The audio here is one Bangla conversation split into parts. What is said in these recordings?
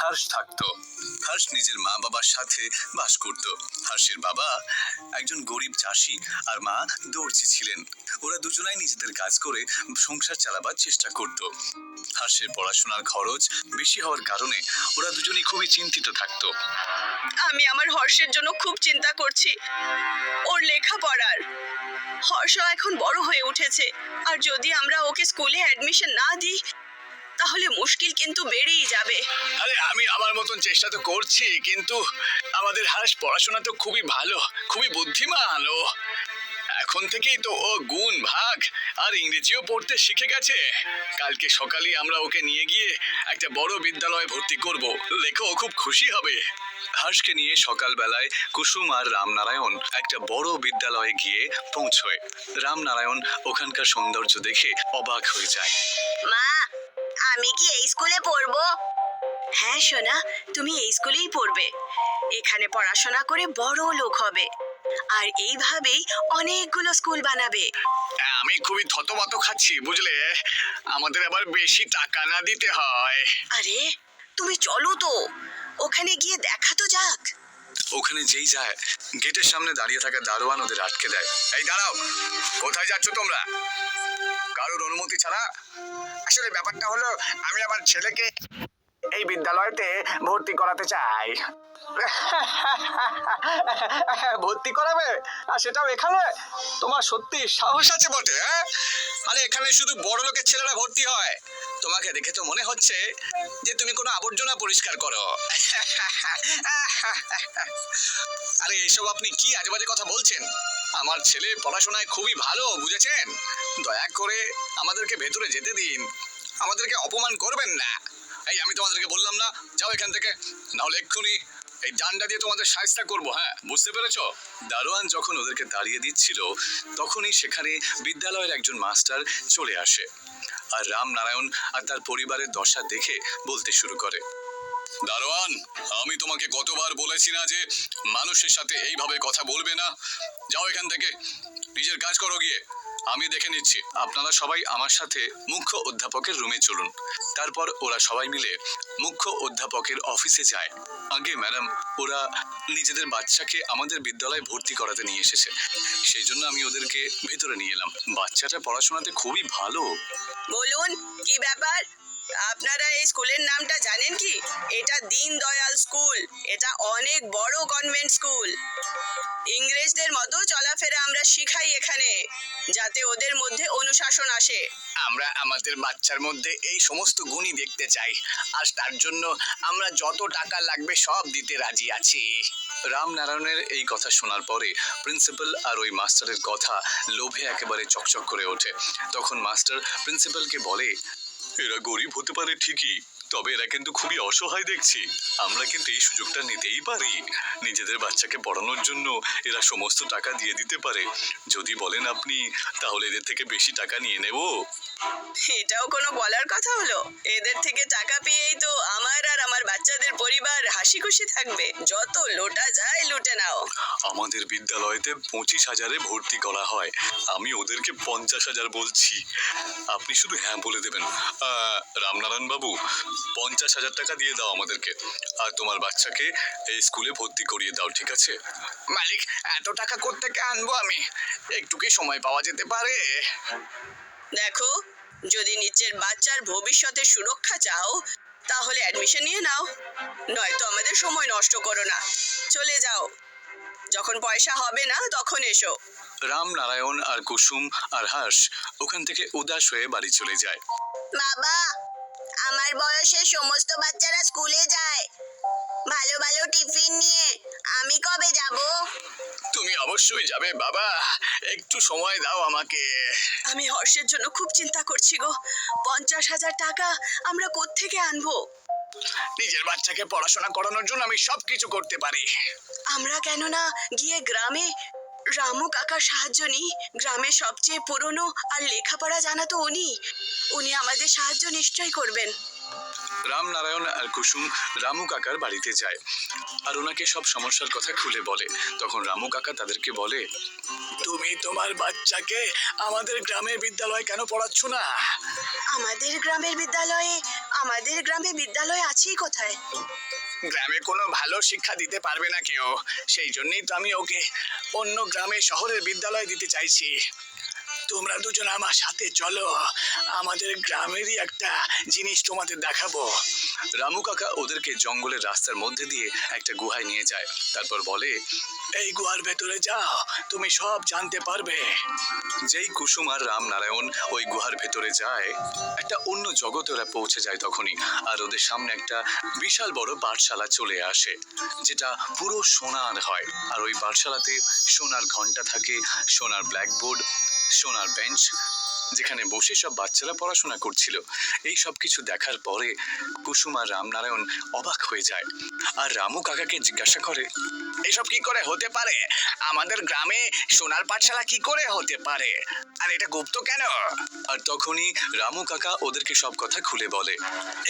হর্ষ থাকতো। হর্ষ নিজের মা বাবার সাথে বাস করত। হর্ষের বাবা একজন গরিব চাষি আর মা দর্জি ছিলেন। ওরা দুজনাই নিজেদের কাজ করে সংসার চালাবার চেষ্টা করত। হর্ষের পড়াশোনার খরচ বেশি হওয়ার কারণে ওরা দুজনেই খুবই চিন্তিত থাকতো। আমি আমার হর্ষের জন্য খুব চিন্তা করছি, ওর লেখাপড়ার। হর্ষ এখন বড় হয়ে উঠেছে, আর যদি আমরা ওকে স্কুলে অ্যাডমিশন না দিই তাহলে মুশকিল কিন্তু বেড়েই যাবে। আরে আমি আমার মতন চেষ্টা তো করছি, কিন্তু আমাদের হর্ষ পড়াশোনা তো খুবই ভালো, খুবই বুদ্ধিমান। ও এখন থেকেই তো ও গুণ ভাগ আর ইংরেজিও পড়তে শিখে গেছে। কালকে সকালে আমরা ওকে নিয়ে গিয়ে একটা বড় বিদ্যালয়ে ভর্তি করব। লেখো, ও খুব খুশি হবে। হর্ষকে নিয়ে সকালবেলায় কুসুম আর রামনারায়ণ একটা বড় বিদ্যালয়ে গিয়ে পৌঁছয়। রামনারায়ণ ওখানকার সৌন্দর্য দেখে অবাক হয়ে যায়। মা, আমি কি এই স্কুলে পড়বো? হ্যাঁ সোনা, তুমি এই স্কুলেই পড়বে। এখানে পড়াশোনা করে বড় লোক হবে, আর এইভাবেই অনেকগুলো স্কুল বানাবে। আমি খুবই থতমত খাচ্ছি, বুঝলে। আমাদের আবার বেশি টাকা না দিতে হয়। আরে তুমি চলো তো, ওখানে গিয়ে দেখা তো যাক। ওখানে যেই যায়, গেটের সামনে দাঁড়িয়ে থাকা দারোয়ান ওদের আটকে দেয়। এই দাঁড়াও, কোথায় যাচ্ছ তোমরা? কারোর অনুমতি ছাড়া? আসলে ব্যাপারটা হলো, আমি আমার ছেলেকে এই বিদ্যালয়তে ভর্তি করাতে চাই। ভর্তি করাবে, আর সেটাও এখানে? তোমার সত্যি সাহস আছে বটে, হ্যাঁ? আরে এখানে শুধু বড় লোকের ছেলেরা ভর্তি হয়। তোমাকে দেখে তো মনে হচ্ছে যে তুমি কোনো আবর্জনা পরিষ্কার করো। আরে এসব আপনি কি আজেবাজে কথা বলছেন? আমার ছেলে পড়াশোনায় খুবই ভালো, বুঝেছেন? দয়া করে আমাদেরকে ভেতরে যেতে দিন, আমাদেরকে অপমান করবেন না। এই আমি তোমাদেরকে বললাম না, যাও এখান থেকে, নাহলে এক্ষুনি এই ডান্ডা দিয়ে তোমাদের শায়েস্তা করবো। হ্যাঁ, বুঝতে পেরেছো? দারোয়ান যখন ওদেরকে তাড়িয়ে দিচ্ছিল, তখনই সেখানে বিদ্যালয়ের একজন মাস্টার চলে আসে। আর রামনারায়ণ আর তার পরিবারের দশা দেখে বলতে শুরু করে, দারোয়ান, আমি তোমাকে কতবার বলেছি না যে মানুষের সাথে এইভাবে কথা বলবে না? যাও এখান থেকে, নিজের কাজ করো গিয়ে, আমি দেখে নিচ্ছি। আপনারা সবাই আমার সাথে মুখ্য অধ্যাপকের রুমে চলুন। তারপর ওরা সবাই মিলে মুখ্য অধ্যাপকের অফিসে যায়। আগে ম্যাডাম, ওরা নিজেদের বাচ্চাকে আমাদের বিদ্যালয়ে ভর্তি করাতে নিয়ে এসেছে, সেই জন্য আমি ওদেরকে ভেতরে নিয়ে এলাম। বাচ্চাটা পড়াশোনাতে খুবই ভালো। বলুন, কি ব্যাপার? আপনারা এই স্কুলের নামটা জানেন কি? এটা দীনদয়াল স্কুল। এটা অনেক বড় কনভেন্ট স্কুল। ইংরেজদের মতো চলাফেরা আমরা শিখাই এখানে, যাতে ওদের মধ্যে অনুশাসন আসে। আমরা আমাদের বাচ্চার মধ্যে এই সমস্ত গুণই দেখতে চাই, আর তার জন্য আমরা যত টাকা লাগবে সব দিতে রাজি আছি। রামনারায়ণের এই কথা শোনার পরে প্রিন্সিপাল আর ওই মাস্টারের কথা লোভে একেবারে চকচক করে ওঠে। তখন মাস্টার প্রিন্সিপালকে বলে, এরা গরিব হতে পারে ঠিকই, তবে এরা কিন্তু খুবই অসহায় দেখছি। আমরা কিন্তু এই সুযোগটা নিতেই পারি। নিজেদের বাচ্চাকে পড়ানোর জন্য এরা সমস্ত টাকা দিয়ে দিতে পারে। যদি বলেন আপনি, তাহলে এদের থেকে বেশি টাকা নিয়ে নেব। এটাও কোনো বলার কথা হলো? এদের থেকে টাকা পেয়েই তো আমার আর আমার বাচ্চাদের পরিবার হাসি খুশি থাকবে। যত লোটা যায় লুটে নাও। আমাদের বিদ্যালয়তে 25,000-এ ভর্তি করা হয়, আমি ওদেরকে 50,000 বলছি। আপনি শুধু হ্যাঁ বলে দেবেন। রামনারায়ণ বাবু, 50,000 টাকা দিয়ে দাও আমাদেরকে, আর তোমার বাচ্চাকে এই স্কুলে ভর্তি করিয়ে দাও, ঠিক আছে? মালিক, এত টাকা কোত্থেকে আনবো আমি? একটু কি সময় পাওয়া যেতে পারে? দেখো, যদি নিজের বাচ্চার ভবিষ্যতের সুরক্ষা চাও তাহলে অ্যাডমিশন নিয়ে নাও, নয়তো আমাদের সময় নষ্ট করো না। চলে যাও, যখন পয়সা হবে না তখন এসো। রামনারায়ণ আর কুসুম আর হর্ষ ওখান থেকে উদাস হয়ে বাড়ি চলে যায়। বাবা, আমার বয়সের সমস্ত বাচ্চারা স্কুলে যায় ভালো ভালো টিফিন নিয়ে, আমি কবে যাব? তুমি অবশ্যই যাবে বাবা, একটু সময় দাও আমাকে। আমি হর্ষের জন্য খুব চিন্তা করছি গো। 50,000 টাকা আমরা কোত্থেকে আনবো? নিজের বাচ্চাকে পড়াশোনা করানোর জন্য আমি সবকিছু করতে পারি। আমরা কেন না গিয়ে গ্রামে রামু কাকার সাহায্য নিই? গ্রামের সবচেয়ে পুরনো আর লেখাপড়া জানা তো উনি আমাদের সাহায্য নিশ্চয়ই করবেন। রামনারায়ণ আর কুসুম রামু কাকার বাড়িতে যায় আর ওনাকে সব সমস্যার কথা খুলে বলে। তখন রামু কাকা তাদেরকে বলে, তুমি তোমার বাচ্চাকে আমাদের গ্রামের বিদ্যালয়ে কেন পড়াচ্ছ না? আমাদের গ্রামে বিদ্যালয় আছেই কোথায়? গ্রামে কোনো ভালো শিক্ষা দিতে পারবে না কেউ, সেই জন্যই তো আমি ওকে অন্য গ্রামে শহরের বিদ্যালয়ে দিতে চাইছি। তোমরা দুজন আমার সাথে চলো, আমাদের গ্রামেরই একটা জিনিস তোমাদের দেখাবো। রামু কাকা ওদেরকে জঙ্গলের রাস্তার মধ্যে দিয়ে একটা গুহায় নিয়ে যায়। তারপর বলে, এই গুহার ভেতরে যাও, তুমি সব জানতে পারবে। যেই কুসুম আর রামনারায়ণ ওই গুহার ভেতরে যায়, একটা অন্য জগতে ওরা পৌঁছে যায় তখনই। আর ওদের সামনে একটা বিশাল বড় পাঠশালা চলে আসে, যেটা পুরো সোনার হয়। আর ওই পাঠশালাতে সোনার ঘন্টা থাকে, সোনার ব্ল্যাকবোর্ড, সোনার বেঞ্চ, যেখানে বসে সব বাচ্চারা পড়াশোনা করছিল। এই সব কিছু দেখার পরে কুসুম আর রামনারায়ণ অবাক হয়ে যায় আর রামু কাকাকে জিজ্ঞাসা করে, এসব কি করে হতে পারে? আমাদের গ্রামে সোনার পাঠশালা কি করে হতে পারে? আর এটা গুপ্ত কেন? আর তখনই রামু কাকা ওদেরকে সব কথা খুলে বলে,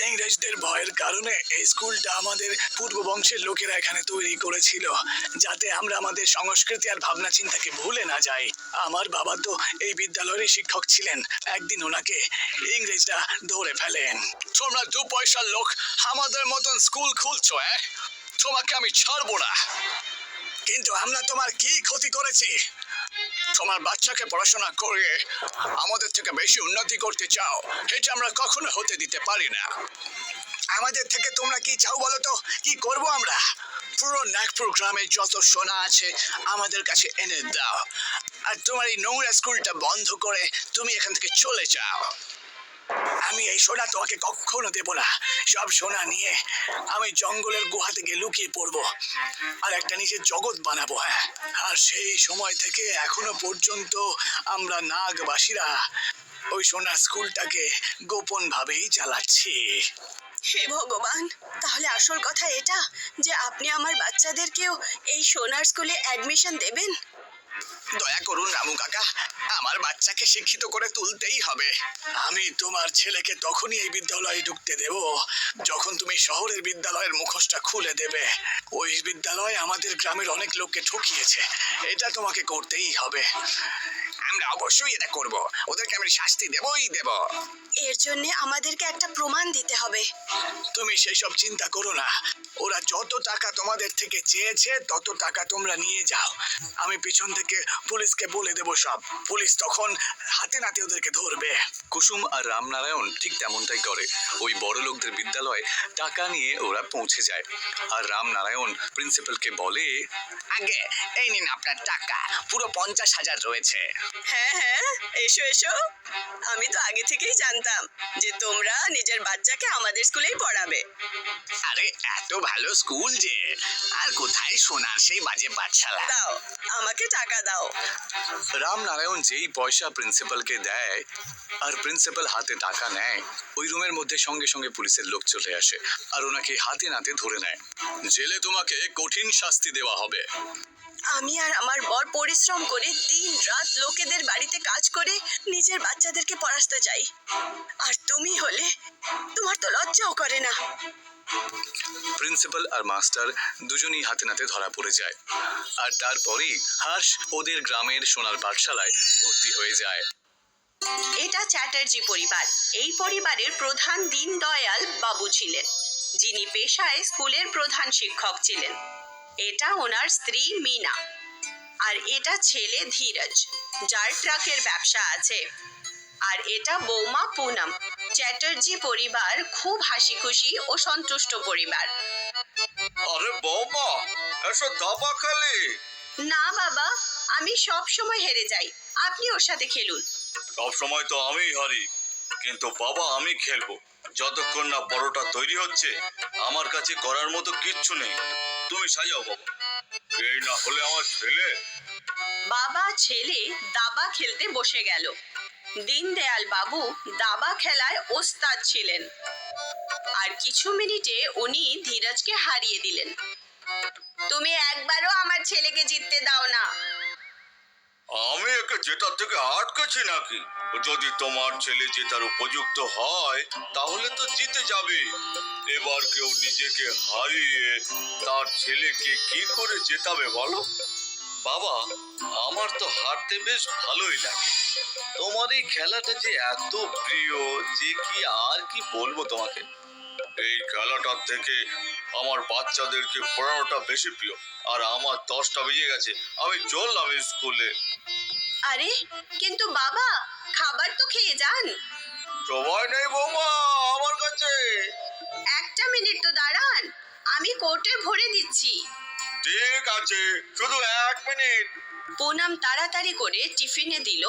ইংরেজদের ভয়ের কারণে এই স্কুলটা আমাদের পূর্ব বংশের লোকেরা এখানে তৈরি করেছিল, যাতে আমরা আমাদের সংস্কৃতি আর ভাবনা চিন্তাকে ভুলে না যাই। আমার বাবা তো এই বিদ্যালয়ের শিক্ষক ছিলেন, একদিন ওনাকে ইংরেজরা ধরে ফেলেন। তোমরা দু পয়সার লোক আমাদের মতন স্কুল খুলছো? তোমাকে আমি ছাড়বো না। কিন্তু আমরা তোমার কি ক্ষতি করেছি? তোমার বাচ্চাকে পড়াশোনা করে আমাদের থেকে বেশি উন্নতি করতে চাও, এটা আমরা কখনো হতে দিতে পারি না। আমাদের থেকে তোমরা কি চাও বলো তো? কি করব আমরা? পুরো নাগপুর গ্রামে যত সোনা আছে আমাদের কাছে এনে দাও, আর তোমার এই নোংরা স্কুলটা বন্ধ করে তুমি এখান থেকে চলে যাও। আমি এই সোনা তোমাকে কখনো দেব না। সব সোনা নিয়ে আমি জঙ্গলের গুহা থেকে লুকিয়ে পড়বো আর একটা নিজের জগৎ বানাবো। আর সেই সময় থেকে এখনো পর্যন্ত আমরা নাগবাসীরা ওই সোনার স্কুলটাকে গোপন ভাবেই চালাচ্ছি। হে ভগবান, তাহলে আসল কথা এটা যে আপনি আমার বাচ্চাদেরকেও এই সোনার স্কুলে অ্যাডমিশন দেবেন? দয়া করুন রামু কাকা, আমার বাচ্চাকে শিক্ষিত করে তুলতেই হবে। আমি তোমার ছেলেকে তখনই এই বিদ্যালয়ে ঢুকতে দেব যখন তুমি শহরের বিদ্যালয়ের মুখোশটা খুলে দেবে। ওই বিদ্যালয় আমাদের গ্রামের অনেক লোককে ঠকিয়েছে, এটা তোমাকে করতেই হবে। আমরা অবশ্যই এটা করব, ওদেরকে আমি শাস্তি দেবই দেব। এর জন্য আমাদেরকে একটা প্রমাণ দিতে হবে। তুমি সেসব চিন্তা করো না, ওরা যত টাকা তোমাদের থেকে চেয়েছে তত টাকা তোমরা নিয়ে যাও। আমি পিছন থেকে পুলিশকে বলে দেব সব, পুলিশ তখন হাতে নাতে ওদেরকে ধরবে। কুসুম আর রামনারায়ণ ঠিক তেমনটাই করে। ওই বড় লোকদের বিদ্যালয়ে টাকা নিয়ে ওরা পৌঁছে যায় আর রামনারায়ণ প্রিন্সিপালকে বলে, আগে এই নিন আপনার টাকা, পুরো 50,000 রয়েছে। হ্যাঁ হ্যাঁ, এসো এসো। আমি তো আগে থেকেই জানতাম যে তোমরা নিজের বাচ্চাকে আমাদের স্কুলেই পড়াবে। আরে এত ভালো স্কুল যে, আর কোথায় সোনার সেই বাজে পাঠশালা। দাও, আমাকে টাকা দাও। রামনারায়ণ যেই পয়সা প্রিন্সিপালকে দেয় আর প্রিন্সিপাল হাতে টাকা নেয়, ওই রুমের মধ্যে সঙ্গে সঙ্গে পুলিশের লোক চলে আসে আর ওনাকে হাতে নাতে ধরে নেয়। জেলে তোমাকে কঠিন শাস্তি দেওয়া হবে। আমি আর আমার বর পরিশ্রম করে দিন রাত লোকেদের বাড়িতে কাজ করে নিজের বাচ্চাদেরকে পড়াতে চাই, আর তুমি হলে তোমার তো লজ্জাও করে না। প্রিন্সিপাল আর মাস্টার দুজনেই হাতে নাতে ধরা পড়ে যায় আর তারপরেই হর্ষ ওদের গ্রামের সোনার পাঠশালায় ভর্তি হয়ে যায়। এটা চ্যাটার্জি পরিবার। এই পরিবারের প্রধান দীনদয়াল বাবু ছিলেন, যিনি পেশায় স্কুলের প্রধান শিক্ষক ছিলেন। এটা ওনার স্ত্রী মিনা, আর এটা ছেলে ধীরজ, যার ট্রাকের ব্যবসা আছে। আর এটা বৌমা পুনম। চ্যাটার্জি পরিবার খুব হাসি খুশি ও সন্তুষ্ট পরিবার। আরে বৌমা, এসো দাবা খেলি। না বাবা, আমি সব সময় হেরে যাই, আপনি ওর সাথে খেলুন। সব সময় তো আমিই হারি, কিন্তু বাবা আমি খেলবো যতক্ষণ না পরোটা তৈরি হচ্ছে। আমার কাছে করার মতো কিচ্ছু নেই, তুমি সাজাও বাবা। এই না হলে আমার ছেলে। বাবা ছেলে দাবা খেলতে বসে গেল। দীনদয়াল বাবু দাবা খেলায় ওস্তাদ ছিলেন, আর কিছু মিনিটে উনি ধীরজকে হারিয়ে দিলেন। তুমি একবারও আমার ছেলেকে জিততে দাও না। আমি একে জেতার থেকে আটকেছি নাকি? যদি তোমার ছেলে জেতার উপযুক্ত হয় তাহলে তো জিতে যাবে। এবার কেউ নিজেকে হারিয়ে তার ছেলেকে কি করে জেতাবে বলো? বাবা, আমার তো হারতে বেশ ভালোই লাগে। তোমার এই খেলাটা যে এত প্রিয় যে আর কি বলবো তোমাকে। এই খেলাটার থেকে আমার বাচ্চাদেরকে পড়ানোটা বেশি প্রিয়। আর আমার 10টা বেজে গেছে, আমি চললাম স্কুলে। আরে কিন্তু বাবা, খাবার তো খেয়ে যান। সময় নেই বৌমা আমার কাছে। একটা মিনিট তো দাঁড়ান, আমি কোটে ভরে দিচ্ছি। ঠিক আছে, শুধু 1 মিনিট। পুনম তাড়াতাড়ি করে টিফিনে দিল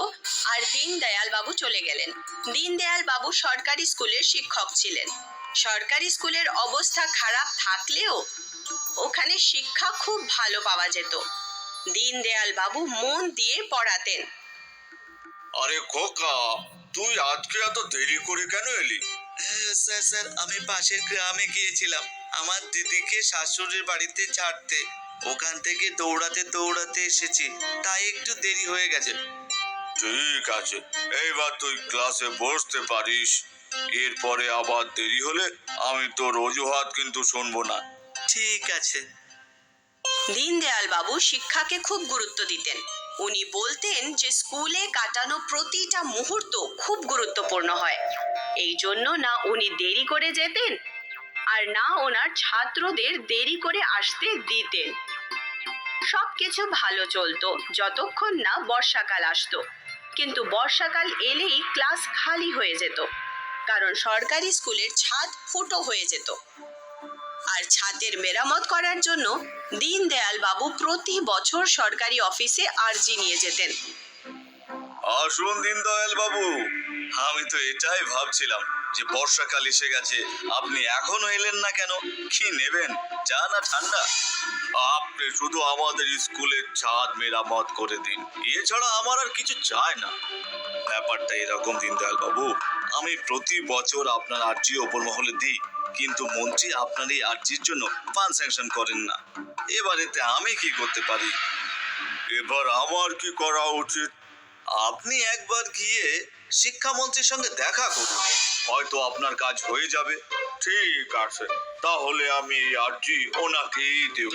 আর দীনদয়াল বাবু চলে গেলেন। দীনদয়াল বাবু সরকারি স্কুলের শিক্ষক ছিলেন। সরকারি স্কুলের অবস্থা খারাপ থাকলেও ওখানে শিক্ষা খুব ভালো পাওয়া যেত। দীনদয়াল বাবু মন দিয়ে পড়াতেন। আরে খোকা, তুই আজকে এত দেরি করে কেন এলি? স্যার আমি পাশের গ্রামে গিয়েছিলাম আমার দিদিকে শাশুড়ির বাড়িতে ছাড়তে। ওখান থেকে দৌড়াতে দৌড়াতে এসেছি, তাই একটু দেরি হয়ে গেছে। ঠিক আছে, এইবার তুই ক্লাসে বসতে পারিস। এরপরে আবার দেরি হলে আমি তোর অজুহাত কিন্তু শুনবো না। ঠিক আছে। দীনদয়াল বাবু শিক্ষাকে খুব গুরুত্ব দিতেন। উনি বলতেন যে স্কুলে কাটানো প্রতিটা মুহূর্ত খুব গুরুত্বপূর্ণ হয়। এই জন্য না উনি দেরি করে যেতেন আর না ওনার ছাত্রদের দেরি করে আসতে দিতেন। সবকিছু ভালো চলতো যতক্ষণ না বর্ষাকাল আসতো। কিন্তু বর্ষাকাল এলেই ক্লাস খালি হয়ে যেত, কারণ সরকারি স্কুলের ছাদ ফুটো হয়ে যেত। আর ছাদের মেরামত করার জন্য দীনদয়াল বাবু প্রতি বছর সরকারি অফিসে আর্জি নিয়ে যেতেন। আসুন দীনদয়াল বাবু, আমি তো এটাই ভাবছিলাম যে বর্ষাকাল এসে গেছে, আপনি এখনো এলেন না কেন? কি নেবেন, চা না ঠান্ডা? আপনি শুধু আমাদের স্কুলের ছাদ মেরামত করে দিন, এছাড়া আমার আর কিছু চাই না। ব্যাপারটা এরকম দীনদয়াল বাবু, আমি প্রতি বছর আপনার আর্জি ওপর মহলে দিই, কিন্তু মন্ত্রী আপনার এই আর্জির জন্য ফান্ড স্যাংশন করেন না। এবার এতে আমি কি করতে পারি? এবার আমার কি করা উচিত? আপনি একবার গিয়ে শিক্ষামন্ত্রীর সঙ্গে দেখা করুন, হয়তো আপনার কাজ হয়ে যাবে। ঠিক আছে, তাহলে আমি এই আর্জি ওনাকেই দেব।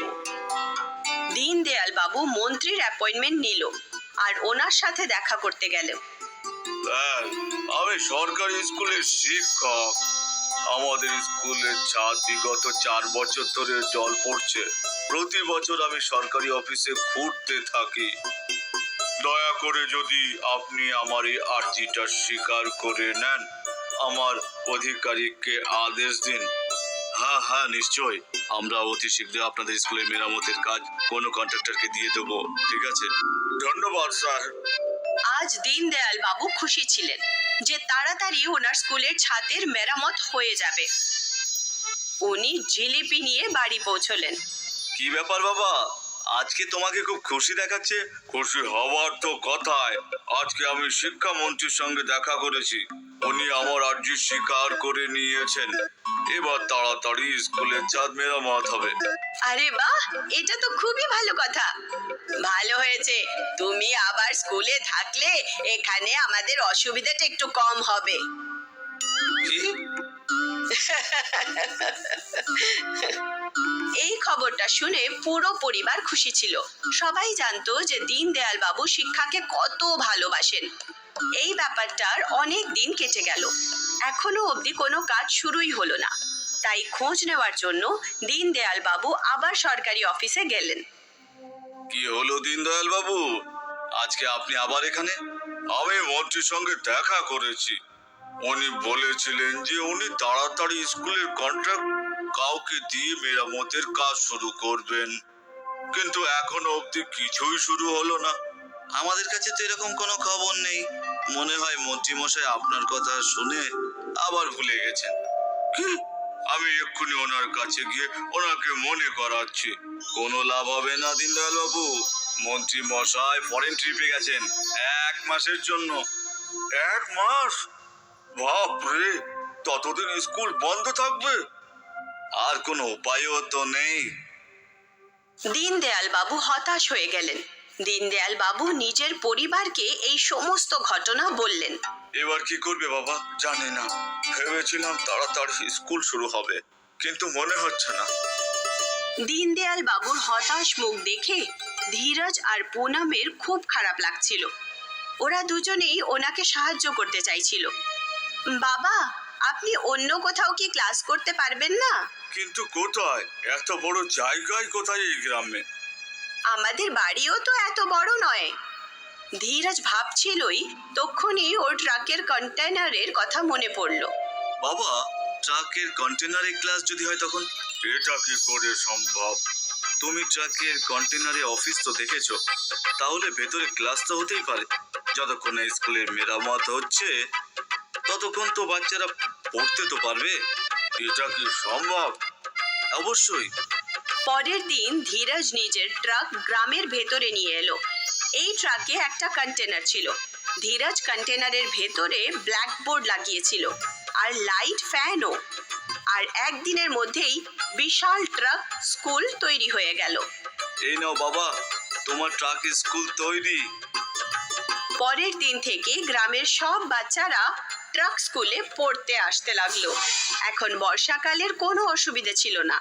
দীনদয়াল বাবু মন্ত্রীর অ্যাপয়েন্টমেন্ট নিল আর ওনার সাথে দেখা করতে গেল। স্যার, আমি সরকারি স্কুলের শিক্ষক। আমাদের স্কুলের ছাদ বিগত 4 বছর ধরে জল পড়ছে। প্রতি বছর আমি সরকারি অফিসে ঘুরতে থাকি। দয়া করে যদি আপনি আমার এই আর্জিটা স্বীকার করে নেন, আমার অধিকারীকে আদেশ দিন। হ্যাঁ হ্যাঁ, নিশ্চয়ই। আমরা অতি শীঘ্রই আপনাদের স্কুলের মেরামতের কাজ কোনো কন্ট্রাক্টরকে দিয়ে দেবো। ঠিক আছে, ধন্যবাদ স্যার। আজ দীনদয়াল বাবু খুশি ছিলেন যে তাড়াতাড়ি ওনার স্কুলের ছাদের মেরামত হয়ে যাবে। উনি জিলিপি নিয়ে বাড়ি পৌঁছলেন। কি ব্যাপার বাবা, আজকে তোমাকে খুব খুশি দেখাচ্ছে? খুশি হওয়ার তো কথায়। আজকে আমি শিক্ষামন্ত্রীর সঙ্গে দেখা করেছি, উনি আমার আর্জি স্বীকার করে নিয়েছেন। এবার তাড়াতাড়ি স্কুলের ছাদ মেরামত হবে। আরে বাহ, এটা তো খুবই ভালো কথা। ভালো হয়েছে, তুমি আবার স্কুলে থাকলে এখানে আমাদের অসুবিধাটা একটু কম হবে। কি? এই খবরটা শুনে পুরো পরিবার খুশি ছিল। সবাই জানতো যে দীনদয়াল বাবু শিক্ষাকে কত ভালোবাসেন। এই ব্যাপারটার অনেক দিন কেটে গেল, এখনো অবধি কোনো কাজ শুরুই হলো না। তাই খোঁজ নেওয়ার জন্য দীনদয়াল বাবু আবার সরকারি অফিসে গেলেন। কি হলো দীনদয়াল বাবু, আজকে আপনি আবার এখানে? আমি মন্ত্রীর সঙ্গে দেখা করেছি। উনি বলেছিলেন যে উনি তাড়াতাড়ি স্কুলের কন্ট্রাক্ট কাউকে দিয়ে মেরামতের কাজ শুরু করবেন, কিন্তু এখনো অবধি কিছুই শুরু হলো না। আমাদের কাছে তো এরকম কোনো খবর নেই। মনে হয় মন্ত্রী মশাই আপনার কথা শুনে আবার ভুলে গেছেন। কি? আমি এক্ষুনি ওনার কাছে গিয়ে ওনাকে মনে করাচ্ছি। কোনো লাভ হবে না দীনদয়াল বাবু, মন্ত্রী মশাই ফরেন ট্রিপে গেছেন 1 মাসের জন্য। 1 মাস? বাপরে, ততদিন স্কুল বন্ধ থাকবে? আর কোনো উপায়ও তো নেই। দীনদয়াল বাবু হতাশ হয়ে গেলেন। দীনদয়াল বাবু নিজের পরিবারকে এই সমস্ত ঘটনা বললেন। এবার কি করবে বাবা জানি না। ভেবেছিলাম তাড়াতাড়ি স্কুল শুরু হবে, কিন্তু মনে হচ্ছে না। দীনদয়াল বাবুর হতাশ মুখ দেখে ধীরজ আর পুনমের খুব খারাপ লাগছিল। ওরা দুজনেই ওনাকে সাহায্য করতে চাইছিল। বাবা, আপনি অন্য কোথাও কি ক্লাস করতে পারবেন না? কিন্তু কোথায়? এত বড় জায়গায় কোথায় এই গ্রামে? আমাদের বাড়িও তো এত বড় নয়। ধীরজ ভাবছিলই তখনই ওর ট্রাকের কন্টেনারের কথা মনে পড়ল। বাবা, ট্রাকের কন্টেনারে ক্লাস যদি হয় তখন? এটা কি করে সম্ভব? তুমি ট্রাকের কন্টেনারে অফিস তো দেখেছো, তাহলে ভেতরে ক্লাস তো হতেই পারে। যতক্ষণ না স্কুলের মেরামত হচ্ছে ততক্ষণ তো বাচ্চারা পড়তে তো পারবে। এটা কি সম্ভব? অবশ্যই। পরের দিন ধীরজ নিজের ট্রাক গ্রামের ভেতরে নিয়ে এলো। এই ট্রাকে একটা কন্টেনার ছিল। ধীরজ কন্টেনারের ভেতরে ব্ল্যাকবোর্ড লাগিয়েছিল আর লাইট ফ্যানও। আর একদিনের মধ্যেই বিশাল ট্রাক স্কুল তৈরি হয়ে গেল। এই নাও বাবা, তোমার ট্রাক স্কুল তৈরি। পরের দিন থেকে গ্রামের সব বাচ্চারা ট্রাক স্কুলে পড়তে আসতে লাগলো। এখন বর্ষাকালের কোনো অসুবিধা ছিল না।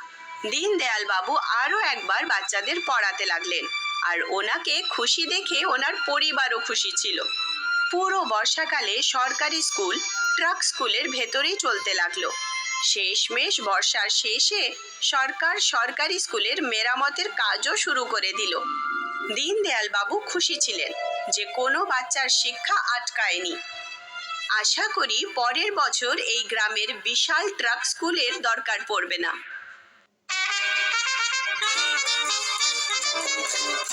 দীনদয়াল বাবু আরো একবার বাচ্চাদের পড়াতে লাগলেন, আর ওনাকে খুশি দেখে ওনার পরিবারও খুশি ছিল। পুরো বর্ষাকালে সরকারি স্কুল ট্রাক স্কুলের ভেতরেই চলতে লাগলো। শেষমেশ বর্ষার শেষে সরকার সরকারি স্কুলের মেরামতের কাজও শুরু করে দিল। দীনদয়াল বাবু খুশি ছিলেন যে কোনো বাচ্চার শিক্ষা আটকায়নি। আশা করি পরের বছর এই গ্রামের বিশাল ট্রাক স্কুলের দরকার পড়বে না।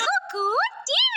Cuckoo TV!